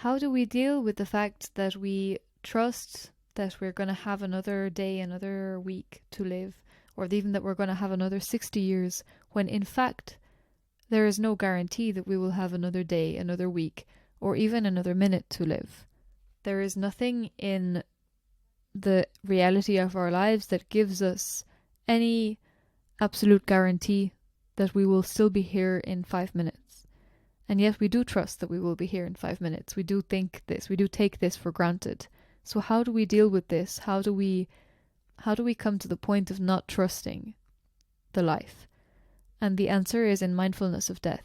how do we deal with the fact that we trust that we're going to have another day, another week to live, or even that we're going to have another 60 years, when in fact there is no guarantee that we will have another day, another week, or even another minute to live? There is nothing in the reality of our lives that gives us any absolute guarantee that we will still be here in 5 minutes. And yet we do trust that we will be here in 5 minutes. We do think this, we do take this for granted. So how do we deal with this? How do we come to the point of not trusting the life? And the answer is in mindfulness of death.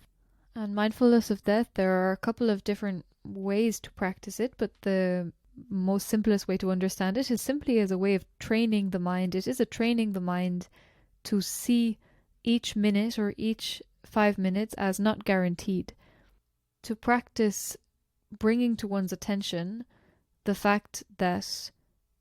And mindfulness of death, there are a couple of different ways to practice it, but the most simplest way to understand it is simply as a way of training the mind. It is a training the mind to see each minute or each 5 minutes as not guaranteed. To practice bringing to one's attention the fact that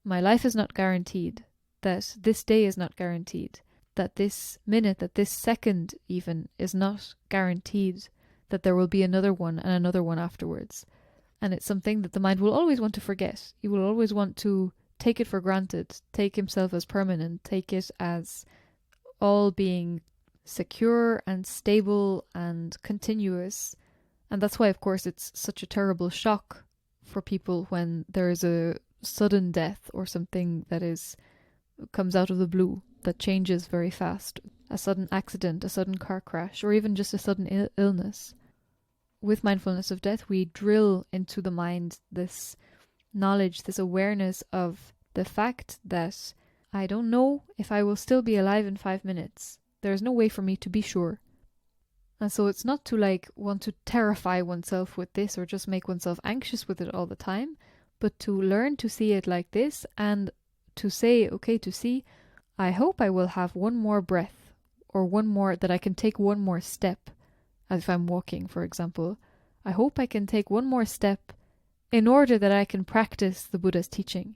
my life is not guaranteed, that this day is not guaranteed, that this minute, that this second even is not guaranteed, that there will be another one and another one afterwards. And it's something that the mind will always want to forget. He will always want to take it for granted, take himself as permanent, take it as all being secure and stable and continuous. And that's why, of course, it's such a terrible shock for people when there is a sudden death or something that comes out of the blue, that changes very fast. A sudden accident, a sudden car crash, or even just a sudden illness. With mindfulness of death, we drill into the mind this knowledge, this awareness of the fact that I don't know if I will still be alive in 5 minutes. There's no way for me to be sure. And so it's not to want to terrify oneself with this or just make oneself anxious with it all the time, but to learn to see it like this and to say, okay, to see, I hope I will have one more breath or that I can take one more step. As if I'm walking, for example, I hope I can take one more step in order that I can practice the Buddha's teaching.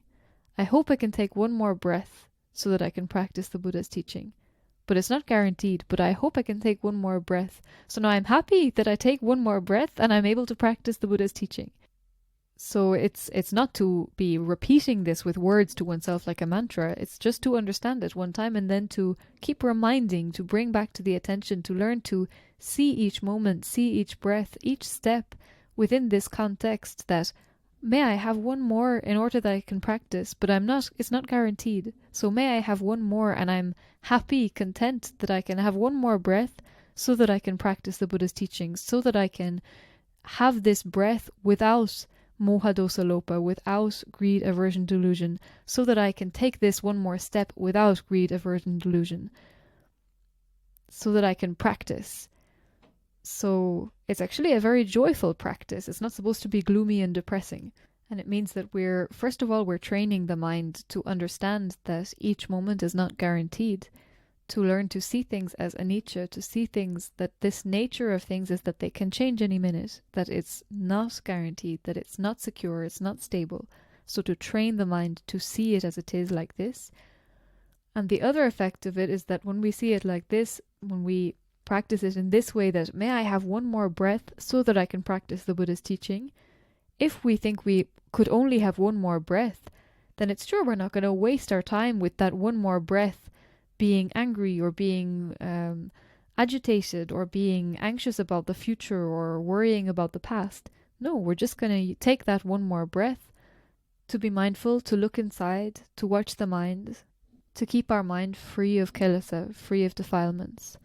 I hope I can take one more breath so that I can practice the Buddha's teaching. But it's not guaranteed, but I hope I can take one more breath. So now I'm happy that I take one more breath and I'm able to practice the Buddha's teaching. So it's not to be repeating this with words to oneself like a mantra. It's just to understand it one time and then to keep reminding, to bring back to the attention, to learn to see each moment, see each breath, each step within this context that may I have one more in order that I can practice, but it's not guaranteed. So may I have one more and I'm happy, content that I can have one more breath so that I can practice the Buddha's teachings, so that I can have this breath without moha dosa lopa, without greed, aversion, delusion, so that I can take this one more step without greed, aversion, delusion, so that I can practice. So it's actually a very joyful practice. It's not supposed to be gloomy and depressing. And it means that we're training the mind to understand that each moment is not guaranteed, to learn to see things as anicca, to see things that this nature of things is that they can change any minute, that it's not guaranteed, that it's not secure, it's not stable. So to train the mind to see it as it is like this. And the other effect of it is that when we see it like this, when we practice it in this way, that may I have one more breath so that I can practice the Buddha's teaching. If we think we could only have one more breath, then it's true we're not going to waste our time with that one more breath being angry or being agitated or being anxious about the future or worrying about the past. No, we're just going to take that one more breath to be mindful, to look inside, to watch the mind, to keep our mind free of kilesa, free of defilements.